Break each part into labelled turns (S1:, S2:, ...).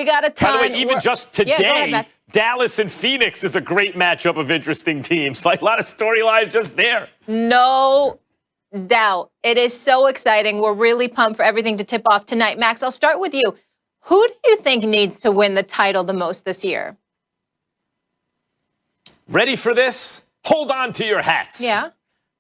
S1: We got a ton.
S2: By the way, even just today,
S1: ahead,
S2: Dallas and Phoenix is a great matchup of interesting teams. Like a lot of storylines just there.
S1: No doubt. It is so exciting. We're really pumped for everything to tip off tonight. Max, I'll start with you. Who do you think needs to win the title the most this year?
S2: Ready for this? Hold on to your hats.
S1: Yeah.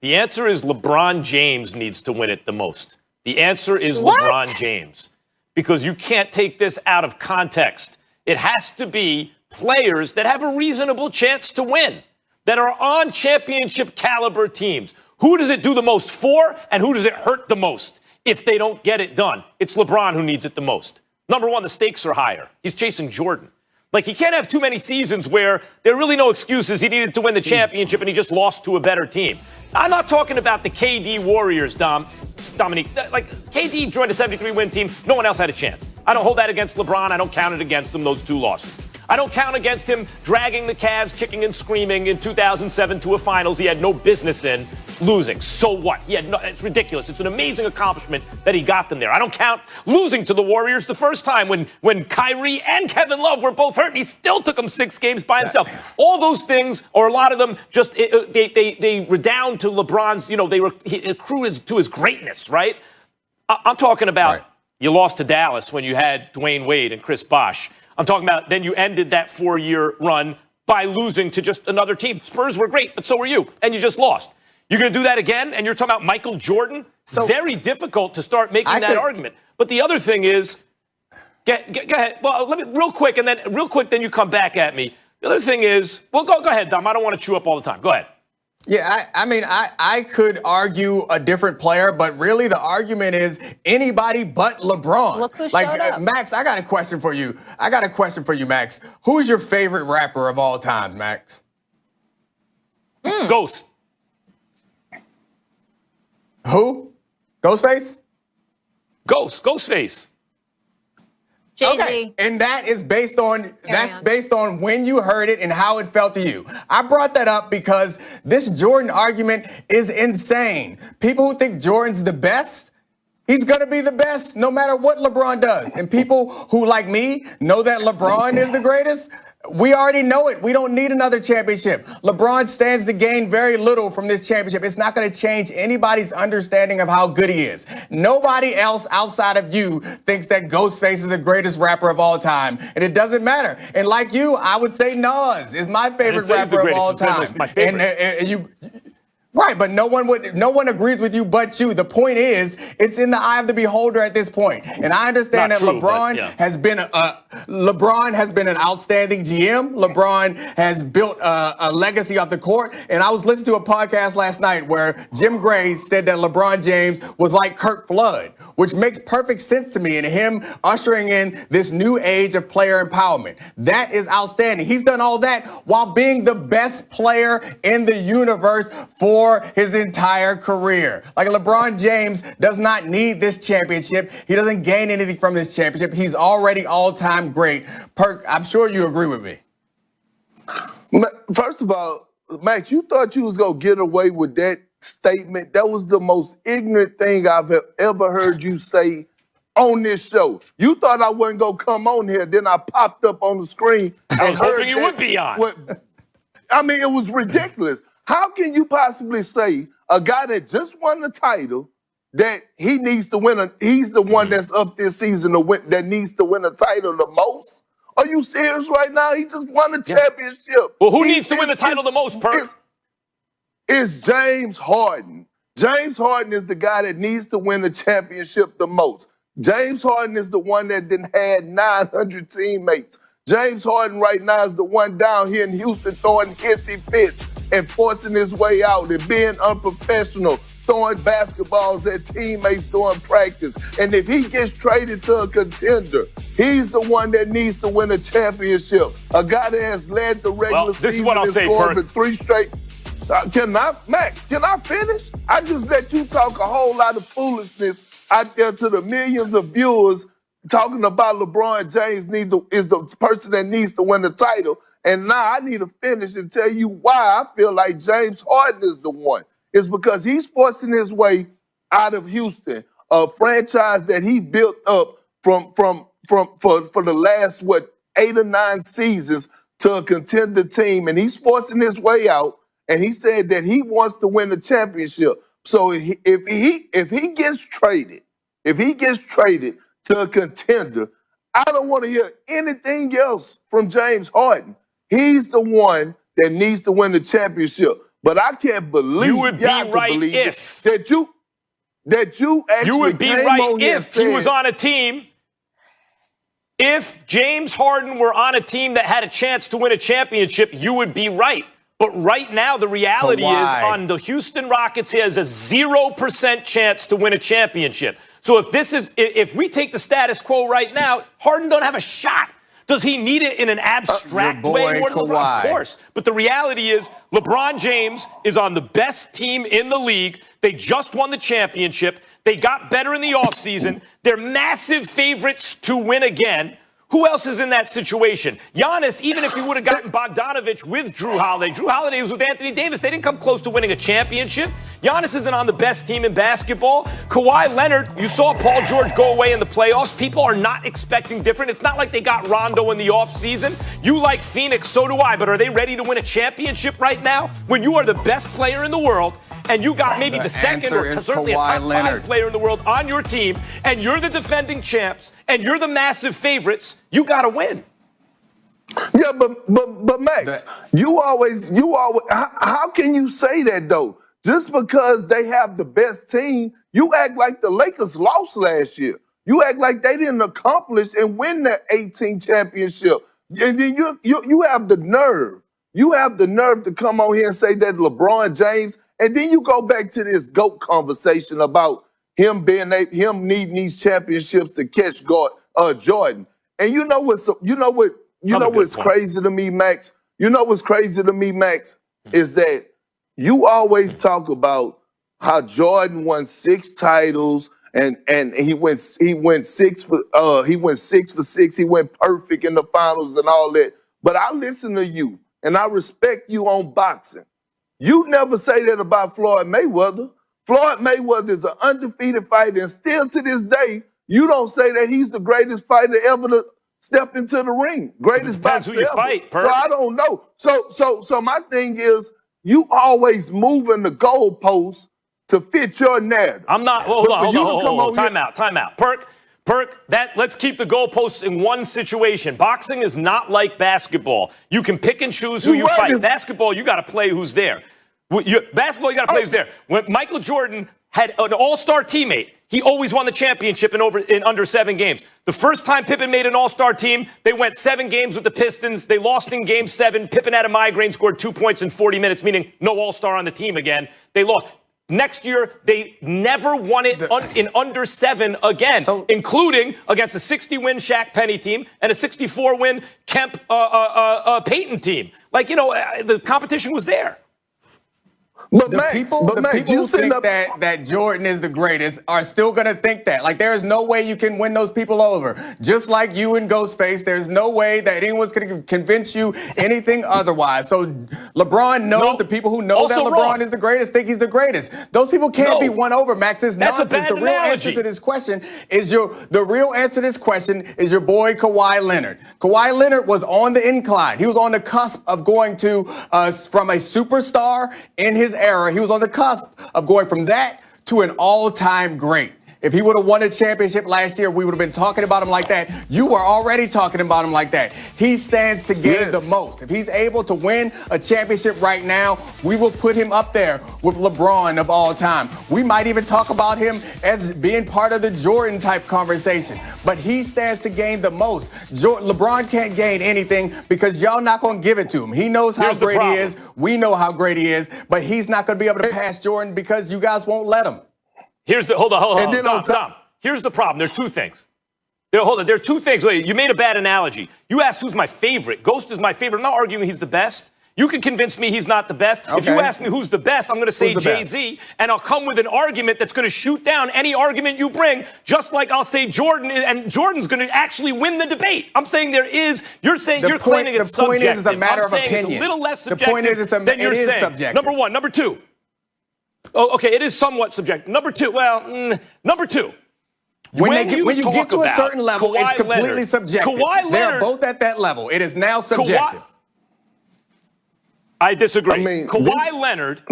S2: The answer is LeBron James needs to win it the most. The answer is
S1: What?
S2: LeBron James. Because you can't take this out of context. It has to be players that have a reasonable chance to win, that are on championship caliber teams. Who does it do the most for, and who does it hurt the most if they don't get it done? It's LeBron who needs it the most. Number one, the stakes are higher. He's chasing Jordan. Like, he can't have too many seasons where there are really no excuses. He needed to win the championship and he just lost to a better team. I'm not talking about the KD Warriors, Dominique. Like, KD joined a 73-win team. No one else had a chance. I don't hold that against LeBron. I don't count it against him, those two losses. I don't count against him dragging the Cavs, kicking and screaming in 2007 to a finals he had no business in, losing. So what? It's ridiculous. It's an amazing accomplishment that he got them there. I don't count losing to the Warriors the first time when Kyrie and Kevin Love were both hurt, and he still took them 6 games by himself. All those things, or a lot of them, just they redound to LeBron's, they accrue to his greatness, right? I'm talking about you lost to Dallas when you had Dwayne Wade and Chris Bosh. I'm talking about then you ended that 4-year run by losing to just another team. Spurs were great, but so were you, and you just lost. You're going to do that again, and you're talking about Michael Jordan? So, very difficult to start making that argument. But the other thing is, go ahead. Well, let me real quick, then you come back at me. The other thing is, well, go ahead, Dom. I don't want to chew up all the time. Go ahead.
S3: Yeah, I could argue a different player, but really the argument is anybody but LeBron.
S1: Look who showed up.
S3: Max, I got a question for you. Max. Who's your favorite rapper of all time, Max?
S2: Ghost.
S3: Who? Ghostface?
S2: Ghostface.
S1: Jay-Z.
S3: Okay, and that is based on when you heard it and how it felt to you. I brought that up because this Jordan argument is insane. People who think Jordan's the best, he's going to be the best no matter what LeBron does. And people who, like me, know that LeBron is the greatest, we already know it. We don't need another championship. LeBron stands to gain very little from this championship. It's not going to change anybody's understanding of how good he is. Nobody else outside of you thinks that Ghostface is the greatest rapper of all time. And it doesn't matter. And like you, I would say Nas is my favorite rapper of all time.
S2: My favorite.
S3: And right, but no one agrees with you but you. The point is, it's in the eye of the beholder at this point. And I understand that LeBron has been an outstanding GM. LeBron has built a legacy off the court. And I was listening to a podcast last night where Jim Gray said that LeBron James was like Kirk Flood, which makes perfect sense to me, and him ushering in this new age of player empowerment. That is outstanding. He's done all that while being the best player in the universe for his entire career. Like, LeBron James does not need this championship. He doesn't gain anything from this championship. He's already all-time great. Perk, I'm sure you agree with me.
S4: First of all, Max, you thought you was going to get away with that statement. That was the most ignorant thing I've ever heard you say on this show. You thought I wasn't going to come on here. Then I popped up on the screen.
S2: I was hoping you would be on.
S4: It was ridiculous. How can you possibly say a guy that just won the title that he needs to win? He's the one that's up this season that needs to win a title the most? Are you serious right now? He just won the championship.
S2: Well, who needs to win the title the most, Perk?
S4: It's James Harden. James Harden is the guy that needs to win the championship the most. James Harden is the one that didn't had 900 teammates. James Harden right now is the one down here in Houston throwing hissy fits and forcing his way out and being unprofessional, throwing basketballs at teammates during practice. And if he gets traded to a contender, he's the one that needs to win a championship. A guy that has led the regular season and scored for 3 straight. Max, can I finish? I just let you talk a whole lot of foolishness out there to the millions of viewers talking about LeBron James is the person that needs to win the title. And now I need to finish and tell you why I feel like James Harden is the one. It's because he's forcing his way out of Houston, a franchise that he built up from for the last 8 or 9 seasons to a contender team, and he's forcing his way out. And he said that he wants to win the championship. So if he gets traded to a contender, I don't want to hear anything else from James Harden. He's the one that needs to win the championship. But I can't believe
S2: you would be right if
S4: that you actually
S2: you would be right if he was on a team. If James Harden were on a team that had a chance to win a championship, you would be right. But right now, the reality is on the Houston Rockets, he has a 0% chance to win a championship. So if we take the status quo right now, Harden don't have a shot. Does he need it in an abstract way? More than LeBron? Of course. But the reality is LeBron James is on the best team in the league. They just won the championship. They got better in the offseason. They're massive favorites to win again. Who else is in that situation? Giannis, even if he would have gotten Bogdanovich with Drew Holiday was with Anthony Davis. They didn't come close to winning a championship. Giannis isn't on the best team in basketball. Kawhi Leonard, you saw Paul George go away in the playoffs. People are not expecting different. It's not like they got Rondo in the offseason. You like Phoenix, so do I. But are they ready to win a championship right now? When you are the best player in the world, and you got maybe the second or certainly a top 5 player in the world on your team, and you're the defending champs, and you're the massive favorites, you got to win.
S4: Yeah, but Max, you always, how can you say that though? Just because they have the best team, you act like the Lakers lost last year. You act like they didn't accomplish and win that 18 championship. And then you have the nerve. You have the nerve to come on here and say that LeBron James, and then you go back to this GOAT conversation about him needing these championships to catch Jordan. And you know what's crazy to me, Max? You know what's crazy to me, Max, is that you always talk about how Jordan won 6 titles and he went 6 for 6. He went perfect in the finals and all that. But I listen to you and I respect you on boxing. You never say that about Floyd Mayweather. Floyd Mayweather is an undefeated fighter, and still to this day, you don't say that he's the greatest fighter ever to step into the ring. Greatest boxer ever.
S2: Fight,
S4: so I don't know. So my thing is, you always moving the goalposts to fit your narrative.
S2: I'm not. Hold on. Time out. Perk, let's keep the goalposts in one situation. Boxing is not like basketball. You can pick and choose who you fight. Basketball, you got to play who's there. Basketball, you got to play who's there. When Michael Jordan had an all-star teammate, he always won the championship in under 7 games. The first time Pippen made an all-star team, they went 7 games with the Pistons. They lost in game 7. Pippen had a migraine, scored 2 points in 40 minutes, meaning no all-star on the team again. They lost. Next year, they never won it in under 7 again, including against a 60-win Shaq Penny team and a 64-win Kemp Payton team. The competition was there.
S3: But the people who think that Jordan is the greatest are still going to think that. Like, there's no way you can win those people over. Just like you and Ghostface, there's no way that anyone's going to convince you anything otherwise. So LeBron knows the people who know that LeBron is the greatest think he's the greatest. Those people can't be won over, Max. It's nonsense. The real answer to this question is your boy Kawhi Leonard. Kawhi Leonard was on the incline. He was on the cusp of going to from a superstar in his era. He was on the cusp of going from that to an all-time great. If he would have won a championship last year, we would have been talking about him like that. You were already talking about him like that. He stands to gain the most. If he's able to win a championship right now, we will put him up there with LeBron of all time. We might even talk about him as being part of the Jordan-type conversation. But he stands to gain the most. LeBron can't gain anything because y'all not going to give it to him. He knows how great he is. We know how great he is. But he's not going to be able to pass Jordan because you guys won't let him.
S2: Hold on. Tom. Here's the problem. There are 2 things. There are 2 things. Wait, you made a bad analogy. You asked who's my favorite. Ghost is my favorite. I'm not arguing he's the best. You can convince me he's not the best. Okay. If you ask me who's the best, I'm going to say Jay-Z, and I'll come with an argument that's going to shoot down any argument you bring, just like I'll say Jordan, and Jordan's going to actually win the debate. I'm saying you're claiming it's subjective.
S3: The point is it's a matter of opinion.
S2: It's a little less subjective
S3: the point is
S2: than you're saying.
S3: Subjective.
S2: Number 1. Number 2. Oh, okay, it is somewhat subjective. Number 2,
S3: When you get to a certain level, it's completely subjective. They are both at that level. It is now subjective.
S2: I disagree. Kawhi Leonard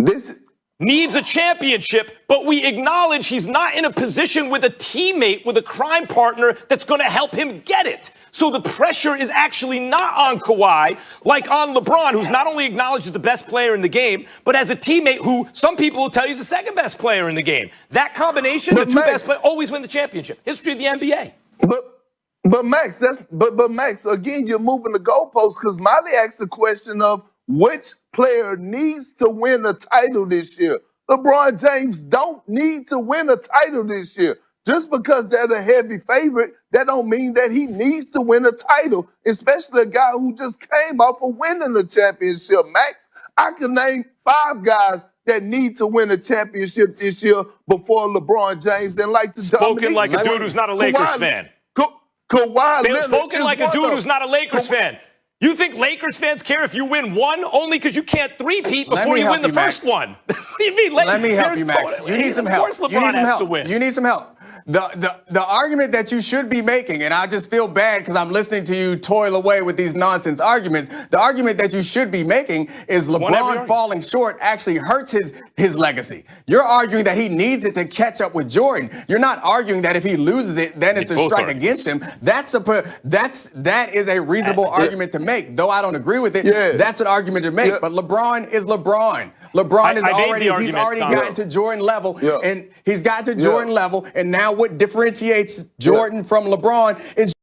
S2: needs a championship, but we acknowledge he's not in a position with a teammate, with a crime partner that's going to help him get it. So the pressure is actually not on Kawhi, like on LeBron, who's not only acknowledged as the best player in the game, but as a teammate who some people will tell you is the second best player in the game. That combination, the two best players, always win the championship. History of the NBA.
S4: But Max, Max, again, you're moving the goalposts because Molly asked the question of which player needs to win a title this year. LeBron James don't need to win a title this year. Just because they're the heavy favorite, that don't mean that he needs to win a title, especially a guy who just came off of winning the championship. Max, I can name 5 guys that need to win a championship this year before LeBron James. And like to
S2: spoken like a dude who's not a Lakers fan.
S4: Kawhi Leonard
S2: spoken like a dude who's not a Lakers fan. You think Lakers fans care if you win one only because you can't three-peat before you win the first one? What do you mean?
S3: Let me help you, Max. You need some help. You need some help. The argument that you should be making, and I just feel bad because I'm listening to you toil away with these nonsense arguments. The argument that you should be making is LeBron falling short actually hurts his legacy. You're arguing that he needs it to catch up with Jordan. You're not arguing that if he loses it, then it's a strike against him. That is a reasonable argument to make. Though I don't agree with it, that's an argument to make. But LeBron is LeBron. LeBron is he's already gotten to Jordan level, and he's gotten to Jordan level, and now what differentiates Jordan from LeBron is